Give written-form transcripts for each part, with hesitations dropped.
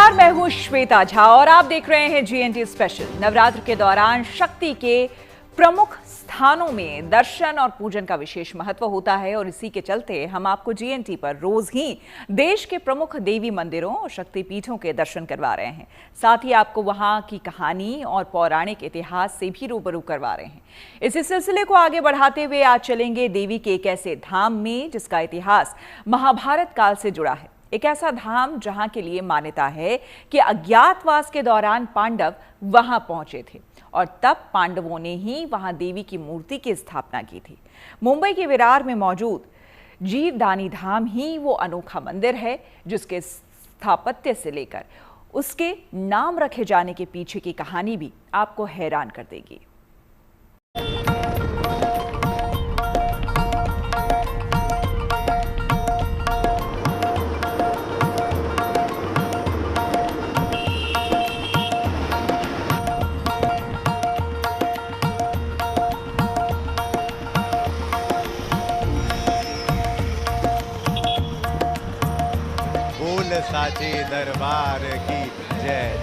नमस्कार, मैं हूं श्वेता झा और आप देख रहे हैं GNT स्पेशल। नवरात्र के दौरान शक्ति के प्रमुख स्थानों में दर्शन और पूजन का विशेष महत्व होता है और इसी के चलते हम आपको GNT पर रोज ही देश के प्रमुख देवी मंदिरों और शक्तिपीठों के दर्शन करवा रहे हैं। साथ ही आपको वहां की कहानी और पौराणिक इतिहास से भी रूबरू करवा रहे हैं। इसी सिलसिले को आगे बढ़ाते हुए आज चलेंगे देवी के एक ऐसे धाम में जिसका इतिहास महाभारत काल से जुड़ा है। एक ऐसा धाम जहां के लिए मान्यता है कि अज्ञातवास के दौरान पांडव वहां पहुंचे थे और तब पांडवों ने ही वहां देवी की मूर्ति की स्थापना की थी। मुंबई के विरार में मौजूद जीवदानी धाम ही वो अनोखा मंदिर है जिसके स्थापत्य से लेकर उसके नाम रखे जाने के पीछे की कहानी भी आपको हैरान कर देगी। साचे दरबार की जय।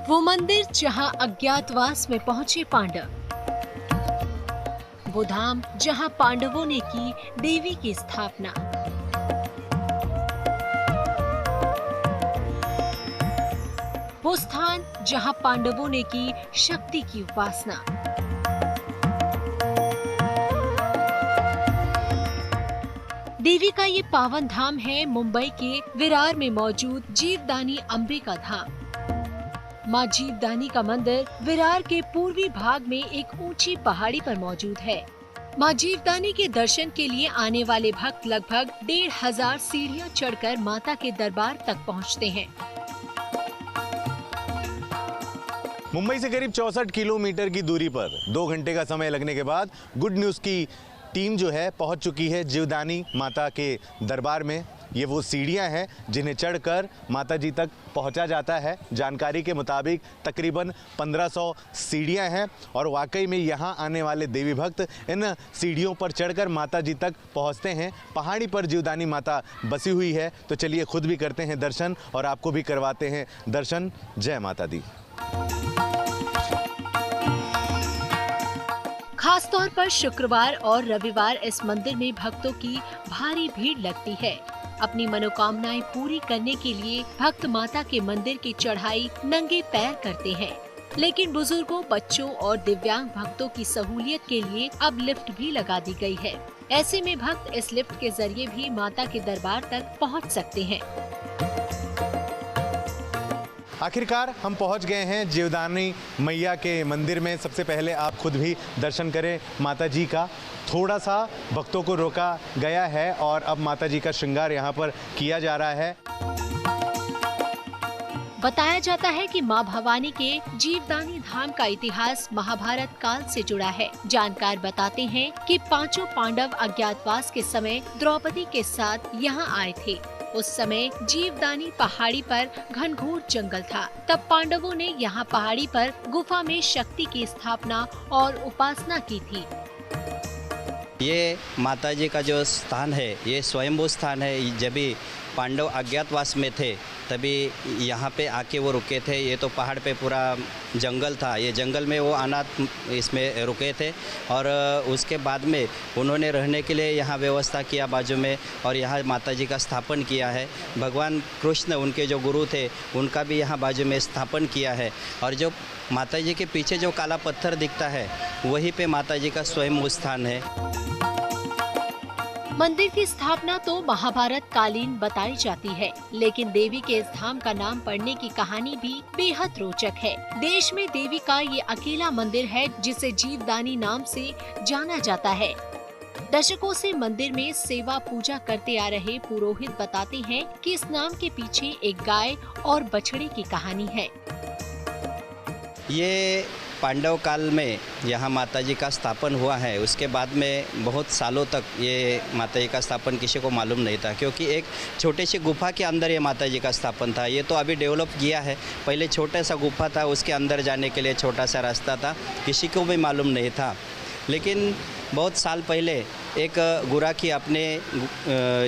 वो मंदिर जहां अज्ञातवास में पहुंचे पांडव, वो धाम जहां पांडवों ने की देवी की स्थापना, वो स्थान जहां पांडवों ने की शक्ति की उपासना। देवी का ये पावन धाम है मुंबई के विरार में मौजूद जीवदानी अंबिका धाम। मां जीवदानी का मंदिर विरार के पूर्वी भाग में एक ऊंची पहाड़ी पर मौजूद है। मां जीवदानी के दर्शन के लिए आने वाले भक्त लगभग 1500 सीढ़ियां चढ़कर माता के दरबार तक पहुंचते हैं। मुंबई से करीब 64 किलोमीटर की दूरी पर 2 घंटे का समय लगने के बाद गुड न्यूज़ की टीम जो है पहुंच चुकी है जीवदानी माता के दरबार में। ये वो सीढ़ियां हैं जिन्हें चढ़कर माता जी तक पहुंचा जाता है। जानकारी के मुताबिक तकरीबन 1500 सीढ़ियां हैं और वाकई में यहां आने वाले देवी भक्त इन सीढ़ियों पर चढ़कर माता जी तक पहुंचते हैं। पहाड़ी पर जीवदानी माता बसी हुई है, तो चलिए खुद भी करते हैं दर्शन और आपको भी करवाते हैं दर्शन। जय माता दी। खास तौर पर शुक्रवार और रविवार इस मंदिर में भक्तों की भारी भीड़ लगती है। अपनी मनोकामनाएं पूरी करने के लिए भक्त माता के मंदिर की चढ़ाई नंगे पैर करते हैं, लेकिन बुजुर्गों, बच्चों और दिव्यांग भक्तों की सहूलियत के लिए अब लिफ्ट भी लगा दी गई है। ऐसे में भक्त इस लिफ्ट के जरिए भी माता के दरबार तक पहुंच सकते हैं। आखिरकार हम पहुंच गए हैं जीवदानी मैया के मंदिर में। सबसे पहले आप खुद भी दर्शन करें माता जी का। थोड़ा सा भक्तों को रोका गया है और अब माता जी का श्रृंगार यहां पर किया जा रहा है। बताया जाता है कि मां भवानी के जीवदानी धाम का इतिहास महाभारत काल से जुड़ा है। जानकार बताते हैं कि 5 पांडव अज्ञातवास के समय द्रौपदी के साथ यहां आए थे। उस समय जीवदानी पहाड़ी पर घनघोर जंगल था। तब पांडवों ने यहाँ पहाड़ी पर गुफा में शक्ति की स्थापना और उपासना की थी। ये माताजी का जो स्थान है ये स्वयंभू स्थान है। जब भी पांडव अज्ञातवास में थे तभी यहाँ पे आके वो रुके थे। ये तो पहाड़ पे पूरा जंगल था, ये जंगल में वो अनाथ इसमें रुके थे और उसके बाद में उन्होंने रहने के लिए यहाँ व्यवस्था किया बाजू में और यहाँ माताजी का स्थापन किया है। भगवान कृष्ण उनके जो गुरु थे उनका भी यहाँ बाजू में स्थापन किया है और जो माताजी के पीछे जो काला पत्थर दिखता है वहीं पे माताजी का स्वयं स्थान है। मंदिर की स्थापना तो महाभारत कालीन बताई जाती है, लेकिन देवी के इस धाम का नाम पड़ने की कहानी भी बेहद रोचक है। देश में देवी का ये अकेला मंदिर है जिसे जीवदानी नाम से जाना जाता है। दशकों से मंदिर में सेवा पूजा करते आ रहे पुरोहित बताते हैं कि इस नाम के पीछे एक गाय और बछड़े की कहानी है। ये पांडव काल में यहाँ माताजी का स्थापन हुआ है। उसके बाद में बहुत सालों तक ये माताजी का स्थापन किसी को मालूम नहीं था, क्योंकि एक छोटे से गुफा के अंदर ये माताजी का स्थापन था। ये तो अभी डेवलप किया है, पहले छोटा सा गुफा था, उसके अंदर जाने के लिए छोटा सा रास्ता था, किसी को भी मालूम नहीं था। लेकिन बहुत साल पहले एक गुराखी अपने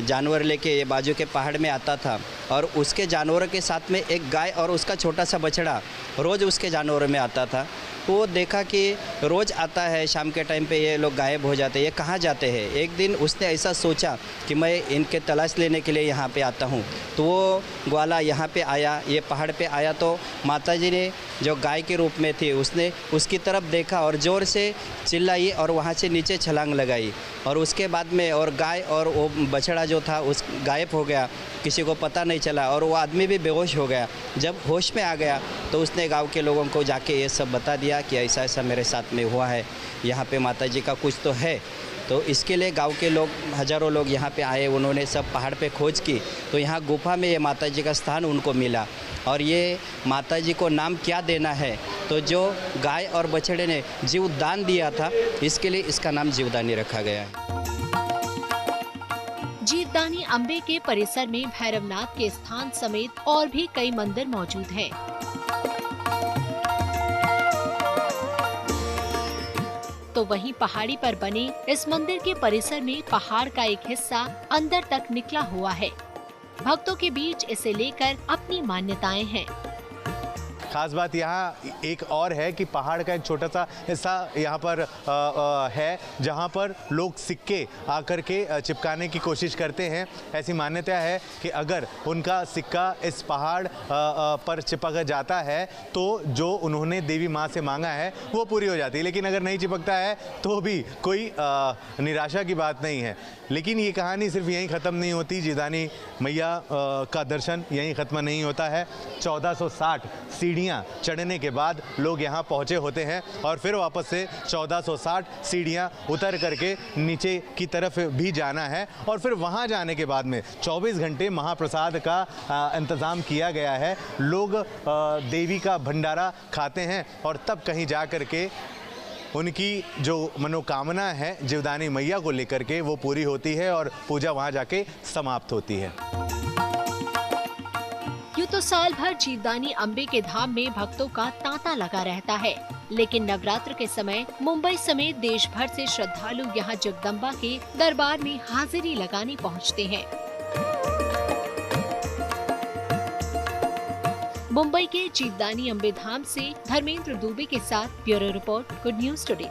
जानवर लेके ये बाजू के पहाड़ में आता था और उसके जानवरों के साथ में एक गाय और उसका छोटा सा बछड़ा रोज़ उसके जानवरों में आता था। वो देखा कि रोज़ आता है, शाम के टाइम पे ये लोग गायब हो जाते हैं, ये कहाँ जाते हैं। एक दिन उसने ऐसा सोचा कि मैं इनके तलाश लेने के लिए यहाँ पे आता हूँ। तो वो ग्वाला यहाँ पे आया, ये पहाड़ पे आया तो माताजी ने जो गाय के रूप में थी उसने उसकी तरफ देखा और ज़ोर से चिल्लाई और वहाँ से नीचे छलांग लगाई। और उसके बाद में और गाय और वो बछड़ा जो था उस गायब हो गया, किसी को पता नहीं चला और वो आदमी भी बेहोश हो गया। जब होश में आ गया तो उसने गांव के लोगों को जाके ये सब बता दिया कि ऐसा ऐसा मेरे साथ में हुआ है, यहाँ पे माताजी का कुछ तो है। तो इसके लिए गांव के लोग, हज़ारों लोग यहाँ पे आए, उन्होंने सब पहाड़ पे खोज की तो यहाँ गुफा में ये माताजी का स्थान उनको मिला। और ये माताजी को नाम क्या देना है, तो जो गाय और बछड़े ने जीवदान दिया था इसके लिए इसका नाम जीवदानी रखा गया है। जीवदानी अम्बे के परिसर में भैरवनाथ के स्थान समेत और भी कई मंदिर मौजूद हैं। तो वहीं पहाड़ी पर बने इस मंदिर के परिसर में पहाड़ का एक हिस्सा अंदर तक निकला हुआ है। भक्तों के बीच इसे लेकर अपनी मान्यताएं हैं। खास बात यहाँ एक और है कि पहाड़ का एक छोटा सा हिस्सा यहाँ पर है जहाँ पर लोग सिक्के आकर के चिपकाने की कोशिश करते हैं। ऐसी मान्यता है कि अगर उनका सिक्का इस पहाड़ पर चिपक जाता है तो जो उन्होंने देवी माँ से मांगा है वो पूरी हो जाती है, लेकिन अगर नहीं चिपकता है तो भी कोई निराशा की बात नहीं है। लेकिन ये कहानी सिर्फ यहीं ख़त्म नहीं होती। जीवदानी मैया का दर्शन यहीं ख़त्म नहीं होता है। 1460 सीढ़ियाँ चढ़ने के बाद लोग यहाँ पहुँचे होते हैं और फिर वापस से 1460 सीढ़ियाँ उतर करके नीचे की तरफ भी जाना है और फिर वहाँ जाने के बाद में 24 घंटे महाप्रसाद का इंतज़ाम किया गया है। लोग देवी का भंडारा खाते हैं और तब कहीं जा कर के उनकी जो मनोकामना है जीवदानी मैया को लेकर के वो पूरी होती है और पूजा वहाँ जाके समाप्त होती है। यूँ तो साल भर जीवदानी अम्बे के धाम में भक्तों का तांता लगा रहता है, लेकिन नवरात्र के समय मुंबई समेत देश भर से श्रद्धालु यहाँ जगदम्बा के दरबार में हाजिरी लगाने पहुँचते हैं। मुंबई के जीवदानी अम्बे धाम से धर्मेंद्र दुबे के साथ bureau report, good news today.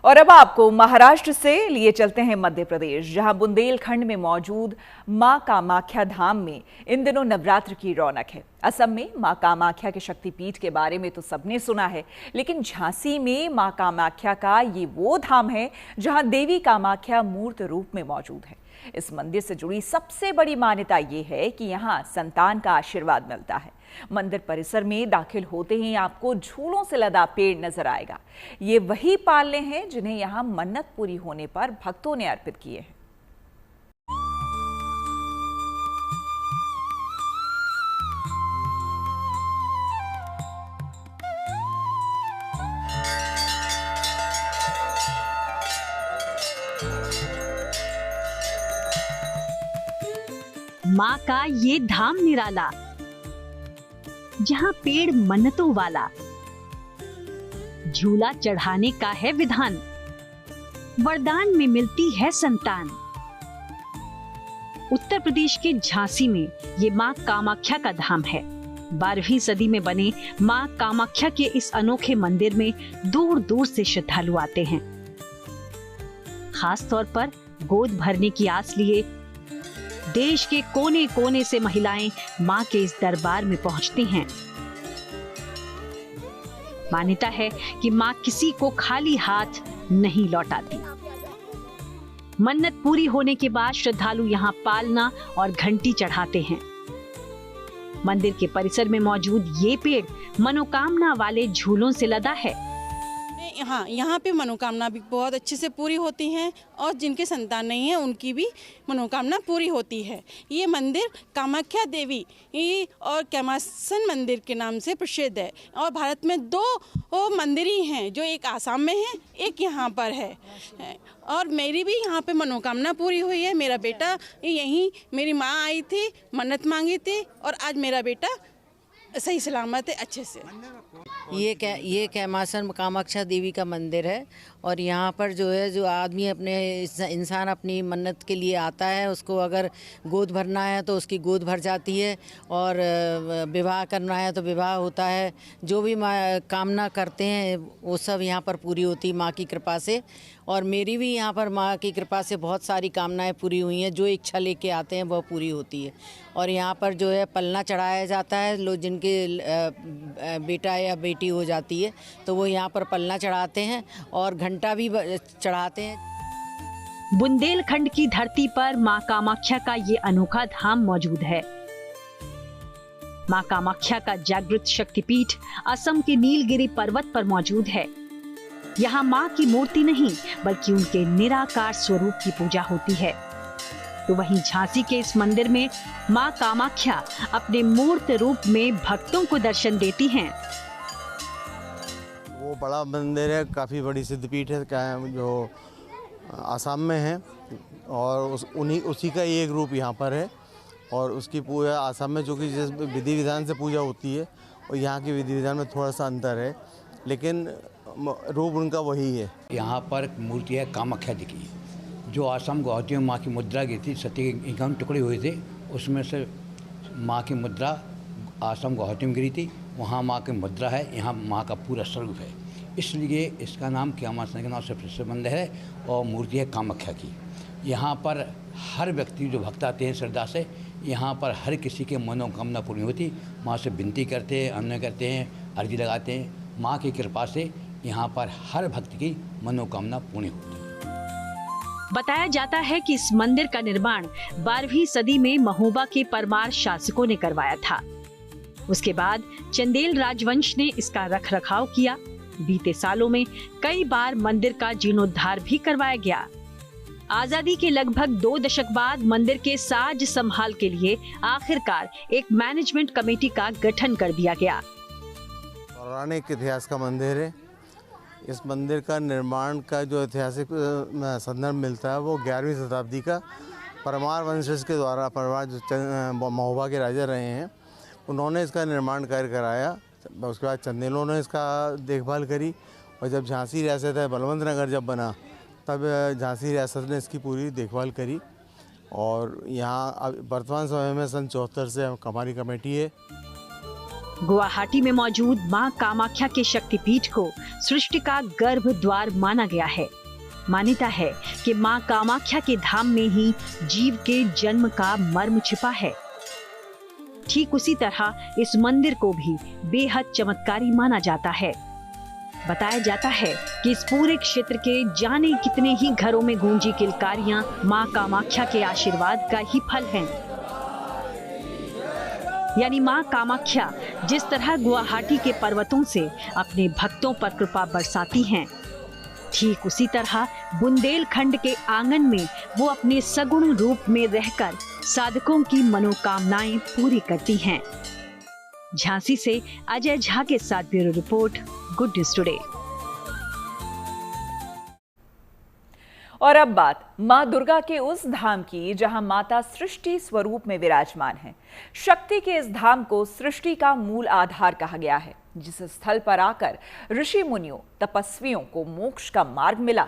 और अब आपको महाराष्ट्र से लिए चलते हैं मध्य प्रदेश, जहां बुंदेलखंड में मौजूद मां कामाख्या धाम में इन दिनों नवरात्र की रौनक है। असम में मां कामाख्या के शक्तिपीठ के बारे में तो सबने सुना है, लेकिन झांसी में मां कामाख्या का ये वो धाम है जहां देवी कामाख्या मूर्त रूप में मौजूद है। इस मंदिर से जुड़ी सबसे बड़ी मान्यता ये है कि यहाँ संतान का आशीर्वाद मिलता है। मंदिर परिसर में दाखिल होते ही आपको झूलों से लदा पेड़ नजर आएगा। ये वही पालने हैं जिन्हें यहाँ मन्नत पूरी होने पर भक्तों ने अर्पित किए हैं। माँ का ये धाम निराला, जहाँ पेड़ मन्नतों वाला, झूला चढ़ाने का है विधान, वरदान में मिलती है संतान। उत्तर प्रदेश के झांसी में ये माँ कामाख्या का धाम है। 12वीं सदी में बने माँ कामाख्या के इस अनोखे मंदिर में दूर दूर से श्रद्धालु आते हैं। खास तौर पर गोद भरने की आस लिए देश के कोने कोने से महिलाएं मां के इस दरबार में पहुंचती हैं। मान्यता है कि मां किसी को खाली हाथ नहीं लौटाती। मन्नत पूरी होने के बाद श्रद्धालु यहां पालना और घंटी चढ़ाते हैं। मंदिर के परिसर में मौजूद ये पेड़ मनोकामना वाले झूलों से लदा है। हाँ, यहाँ पे मनोकामना भी बहुत अच्छे से पूरी होती हैं और जिनके संतान नहीं है उनकी भी मनोकामना पूरी होती है। ये मंदिर कामाख्या देवी और कैमासन मंदिर के नाम से प्रसिद्ध है और भारत में 2 मंदिर ही हैं, जो एक आसाम में है, एक यहाँ पर है। और मेरी भी यहाँ पे मनोकामना पूरी हुई है। मेरा बेटा यहीं, मेरी माँ आई थी, मन्नत मांगी थी और आज मेरा बेटा सही सलामत है, अच्छे से। ये कैमासन कामाख्या देवी का मंदिर है और यहाँ पर जो आदमी इंसान अपनी मन्नत के लिए आता है, उसको अगर गोद भरना है तो उसकी गोद भर जाती है और विवाह करना है तो विवाह होता है। जो भी कामना करते हैं वो सब यहाँ पर पूरी होती है माँ की कृपा से। और मेरी भी यहाँ पर माँ की कृपा से बहुत सारी कामनाएं पूरी हुई हैं। जो इच्छा लेके आते हैं वह पूरी होती है। और यहाँ पर जो है पलना चढ़ाया जाता है। लोग जिनके बेटा या बेटी हो जाती है तो वो यहाँ पर पलना चढ़ाते हैं और घंटा भी चढ़ाते हैं। बुंदेलखंड की धरती पर मां कामाख्या का ये अनोखा धाम मौजूद है। मां कामाख्या का जागृत शक्तिपीठ असम के नीलगिरी पर्वत पर मौजूद है। यहाँ मां की मूर्ति नहीं बल्कि उनके निराकार स्वरूप की पूजा होती है। तो वहीं झांसी के इस मंदिर में मां कामाख्या अपने मूर्त रूप में भक्तों को दर्शन देती हैं। वो बड़ा मंदिर है, काफ़ी बड़ी सिद्धपीठ है जो आसाम में है और उसी का एक रूप यहाँ पर है। और उसकी पूजा आसाम में जो कि जिस विधि विधान से पूजा होती है और यहाँ की विधि विधान में थोड़ा सा अंतर है, लेकिन रूप उनका वही है। यहाँ पर मूर्ति है कामाख्या जी की, जो आसाम गुवाहाटी में माँ की मुद्रा गिरी थी, सती के 51 टुकड़े हुए थे, उसमें से माँ की मुद्रा आसाम गुवाहाटी में गिरी थी। वहाँ माँ की मुद्रा है, यहाँ माँ का पूरा स्वरूप है, इसलिए इसका नाम कैमासन के नाम से प्रसिद्ध मंदिर है और मूर्ति है कामाख्या की। यहाँ पर हर व्यक्ति जो भक्त आते हैं श्रद्धा से, यहाँ पर हर किसी के मनोकामना पूरी होती। माँ से विनती करते हैं, अन्य करते हैं, अर्जी लगाते हैं। माँ की कृपा से यहाँ पर हर भक्त की मनोकामना पूरी होती है। बताया जाता है कि इस मंदिर का निर्माण 12वीं सदी में महोबा के परमार शासकों ने करवाया था। उसके बाद चंदेल राजवंश ने इसका रखरखाव किया। बीते सालों में कई बार मंदिर का जीर्णोद्धार भी करवाया गया। आजादी के लगभग 2 दशक बाद मंदिर के साज संभाल के लिए आखिरकार एक मैनेजमेंट कमेटी का गठन कर दिया गया। पौराणिक इतिहास का मंदिर है। इस मंदिर का निर्माण का जो ऐतिहासिक संदर्भ मिलता है वो 11वीं शताब्दी का परमार वंशज के द्वारा, परमार जो महोबा के राजा रहे हैं, उन्होंने इसका निर्माण कार्य कराया। उसके बाद चंदेलों ने इसका देखभाल करी और जब झांसी रियासत है, बलवंत नगर जब बना, तब झांसी रियासत ने इसकी पूरी देखभाल करी। और यहाँ वर्तमान समय में सन 74 से हमारी कमेटी है। गुवाहाटी में मौजूद मां कामाख्या के शक्तिपीठ को सृष्टि का गर्भ द्वार माना गया है। मान्यता है कि मां कामाख्या के धाम में ही जीव के जन्म का मर्म छिपा है। ठीक उसी तरह इस मंदिर को भी बेहद चमत्कारी माना जाता है। बताया जाता है कि इस पूरे क्षेत्र के जाने कितने ही घरों में गूंजी किलकारियां मां कामाख्या के आशीर्वाद का ही फल हैं। यानी मां कामाख्या जिस तरह गुवाहाटी के पर्वतों से अपने भक्तों पर कृपा बरसाती हैं, ठीक उसी तरह बुंदेलखंड के आंगन में वो अपने सगुण रूप में रहकर साधकों की मनोकामनाएं पूरी करती हैं। झांसी से अजय झा के साथ bureau report, good news today. और अब बात मां दुर्गा के उस धाम की जहां माता सृष्टि स्वरूप में विराजमान है। शक्ति के इस धाम को सृष्टि का मूल आधार कहा गया है, जिस स्थल पर आकर ऋषि मुनियों, तपस्वियों को मोक्ष का मार्ग मिला,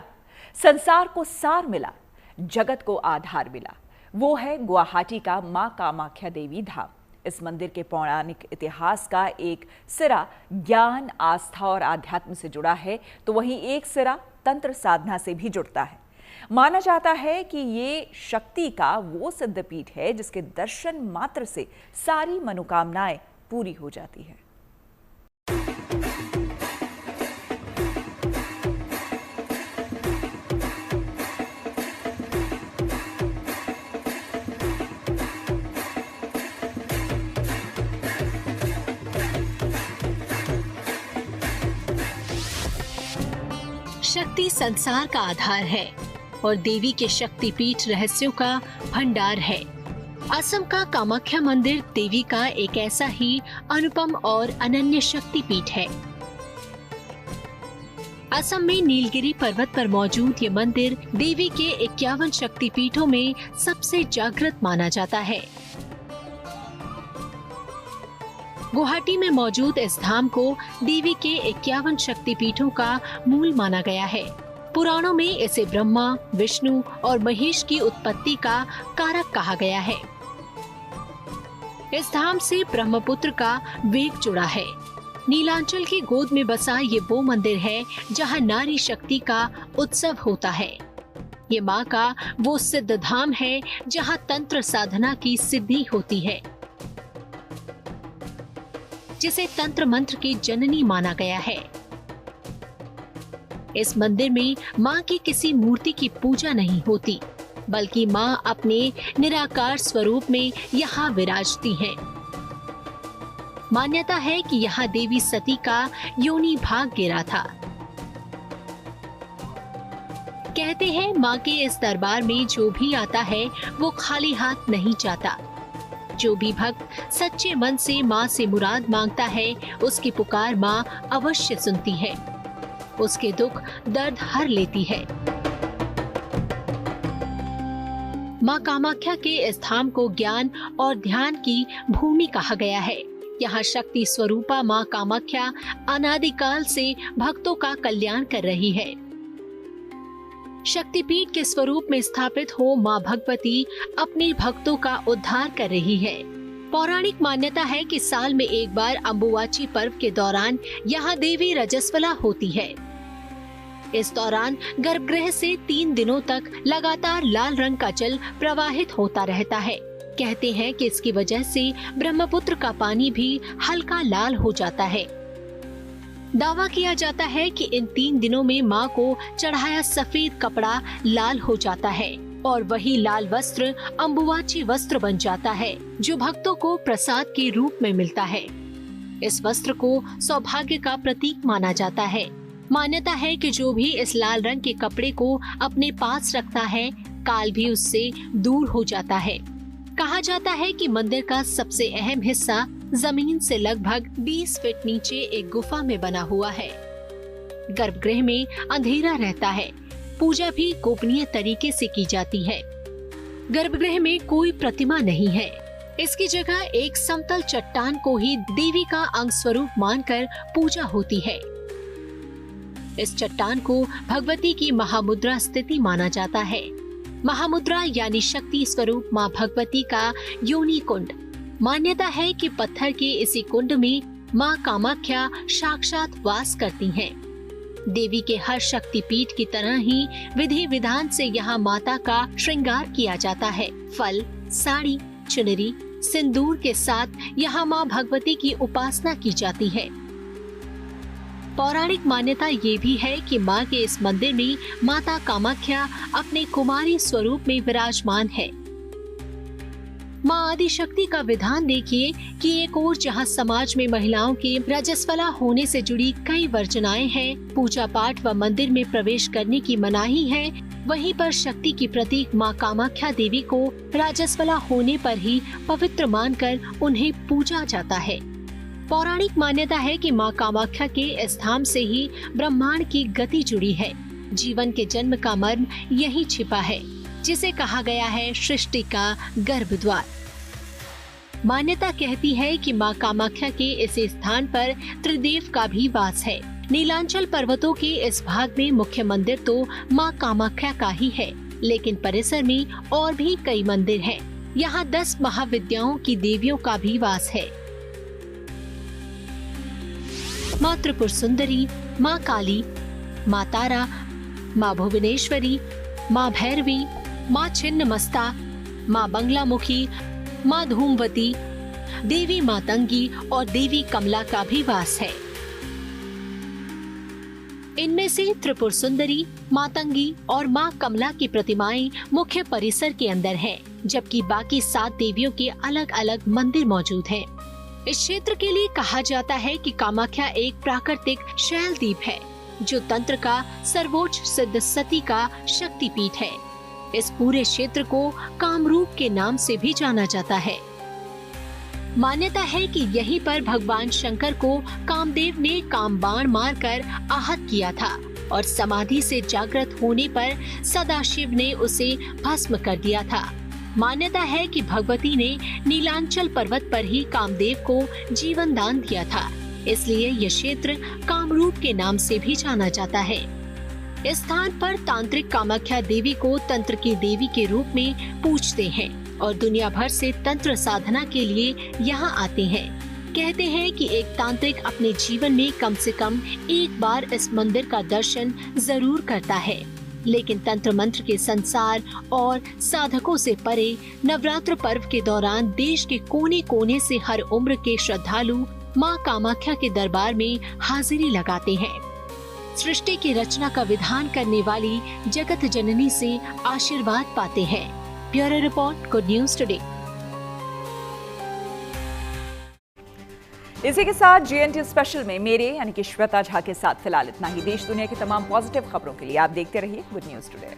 संसार को सार मिला, जगत को आधार मिला। वो है गुवाहाटी का मां कामाख्या देवी धाम। इस मंदिर के पौराणिक इतिहास का एक सिरा ज्ञान, आस्था और आध्यात्म से जुड़ा है, तो वहीं एक सिरा तंत्र साधना से भी जुड़ता है। माना जाता है कि ये शक्ति का वो सिद्धपीठ है जिसके दर्शन मात्र से सारी मनोकामनाएं पूरी हो जाती है। शक्ति संसार का आधार है और देवी के शक्तिपीठ रहस्यों का भंडार है। असम का कामाख्या मंदिर देवी का एक ऐसा ही अनुपम और अनन्य शक्तिपीठ है। असम में नीलगिरी पर्वत पर मौजूद ये मंदिर देवी के 51 शक्तिपीठों में सबसे जागृत माना जाता है। गुवाहाटी में मौजूद इस धाम को देवी के 51 शक्तिपीठों का मूल माना गया है। पुराणों में इसे ब्रह्मा, विष्णु और महेश की उत्पत्ति का कारक कहा गया है। इस धाम से ब्रह्मपुत्र का वेग जुड़ा है। नीलांचल की गोद में बसा ये वो मंदिर है जहां नारी शक्ति का उत्सव होता है। ये माँ का वो सिद्ध धाम है जहां तंत्र साधना की सिद्धि होती है, जिसे तंत्र मंत्र की जननी माना गया है। इस मंदिर में माँ की किसी मूर्ति की पूजा नहीं होती, बल्कि माँ अपने निराकार स्वरूप में यहाँ विराजती हैं। मान्यता है कि यहाँ देवी सती का योनि भाग गिरा था। कहते हैं माँ के इस दरबार में जो भी आता है वो खाली हाथ नहीं जाता। जो भी भक्त सच्चे मन से माँ से मुराद मांगता है, उसकी पुकार माँ अवश्य सुनती है, उसके दुख दर्द हर लेती है। माँ कामाख्या के इस धाम को ज्ञान और ध्यान की भूमि कहा गया है। यहाँ शक्ति स्वरूपा माँ कामाख्या अनादिकाल से भक्तों का कल्याण कर रही है। शक्तिपीठ के स्वरूप में स्थापित हो माँ भगवती अपने भक्तों का उद्धार कर रही है। पौराणिक मान्यता है कि साल में एक बार अम्बुवाची पर्व के दौरान यहाँ देवी रजस्वला होती है। इस दौरान गर्भगृह से 3 दिनों तक लगातार लाल रंग का जल प्रवाहित होता रहता है। कहते हैं कि इसकी वजह से ब्रह्मपुत्र का पानी भी हल्का लाल हो जाता है। दावा किया जाता है कि इन 3 दिनों में माँ को चढ़ाया सफेद कपड़ा लाल हो जाता है और वही लाल वस्त्र अम्बुवाची वस्त्र बन जाता है, जो भक्तों को प्रसाद के रूप में मिलता है। इस वस्त्र को सौभाग्य का प्रतीक माना जाता है। मान्यता है कि जो भी इस लाल रंग के कपड़े को अपने पास रखता है, काल भी उससे दूर हो जाता है। कहा जाता है कि मंदिर का सबसे अहम हिस्सा जमीन से लगभग 20 फीट नीचे एक गुफा में बना हुआ है। गर्भगृह में अंधेरा रहता है। पूजा भी गोपनीय तरीके से की जाती है। गर्भगृह में कोई प्रतिमा नहीं है। इसकी जगह एक समतल चट्टान को ही देवी का अंग स्वरूप मानकर पूजा होती है। इस चट्टान को भगवती की महामुद्रा स्थिति माना जाता है। महामुद्रा यानी शक्ति स्वरूप माँ भगवती का योनि कुंड। मान्यता है कि पत्थर के इसी कुंड में माँ कामाख्या साक्षात वास करती हैं। देवी के हर शक्तिपीठ की तरह ही विधि विधान से यहाँ माता का श्रृंगार किया जाता है। फल, साड़ी, चुनरी, सिंदूर के साथ यहाँ माँ भगवती की उपासना की जाती है। पौराणिक मान्यता ये भी है कि माँ के इस मंदिर में माता कामाख्या अपने कुमारी स्वरूप में विराजमान है। माँ आदिशक्ति का विधान देखिए कि एक ओर जहाँ समाज में महिलाओं के रजस्वला होने से जुड़ी कई वर्जनाएं हैं, पूजा पाठ व मंदिर में प्रवेश करने की मनाही है, वहीं पर शक्ति की प्रतीक माँ कामाख्या देवी को राजस्वला होने पर ही पवित्र मानकर उन्हें पूजा जाता है। पौराणिक मान्यता है कि माँ कामाख्या के इस धाम से ही ब्रह्मांड की गति जुड़ी है। जीवन के जन्म का मर्म यही छिपा है, जिसे कहा गया है सृष्टि का गर्भद्वार। मान्यता कहती है कि माँ कामाख्या के इस स्थान पर त्रिदेव का भी वास है। नीलांचल पर्वतों के इस भाग में मुख्य मंदिर तो माँ कामाख्या का ही है, लेकिन परिसर में और भी कई मंदिर हैं। यहाँ 10 महाविद्याओं की देवियों का भी वास है। माँ त्रिपुर सुंदरी, माँ काली, माँ तारा, माँ भुवनेश्वरी, माँ भैरवी, माँ छिन्नमस्ता, माँ बंगलामुखी, माँ धूमवती, देवी मातंगी और देवी कमला का भी वास है। इनमें से त्रिपुर सुंदरी, मातंगी और माँ कमला की प्रतिमाएं मुख्य परिसर के अंदर हैं, जबकि बाकी 7 देवियों के अलग अलग मंदिर मौजूद हैं। इस क्षेत्र के लिए कहा जाता है कि कामाख्या एक प्राकृतिक शैल द्वीप है। जो तंत्र का सर्वोच्च सिद्ध सती का शक्तिपीठ है। इस पूरे क्षेत्र को कामरूप के नाम से भी जाना जाता है। मान्यता है कि यहीं पर भगवान शंकर को कामदेव ने कामबाण मारकर आहत किया था और समाधि से जागृत होने पर सदाशिव ने उसे भस्म कर दिया था। मान्यता है कि भगवती ने नीलांचल पर्वत पर ही कामदेव को जीवन दान दिया था, इसलिए यह क्षेत्र कामरूप के नाम से भी जाना जाता है। इस स्थान पर तांत्रिक कामाख्या देवी को तंत्र की देवी के रूप में पूजते हैं और दुनिया भर से तंत्र साधना के लिए यहाँ आते हैं। कहते हैं कि एक तांत्रिक अपने जीवन में कम से कम एक बार इस मंदिर का दर्शन जरूर करता है, लेकिन तंत्र मंत्र के संसार और साधकों से परे नवरात्र पर्व के दौरान देश के कोने कोने से हर उम्र के श्रद्धालु मां कामाख्या के दरबार में हाजिरी लगाते हैं। सृष्टि की रचना का विधान करने वाली जगत जननी से आशीर्वाद पाते हैं। Bureau report, good news today. इसी के साथ GNT स्पेशल में मेरे यानी कि श्वेता झा के साथ फिलहाल इतना ही। देश दुनिया की तमाम पॉजिटिव खबरों के लिए आप देखते रहिए गुड न्यूज टुडे।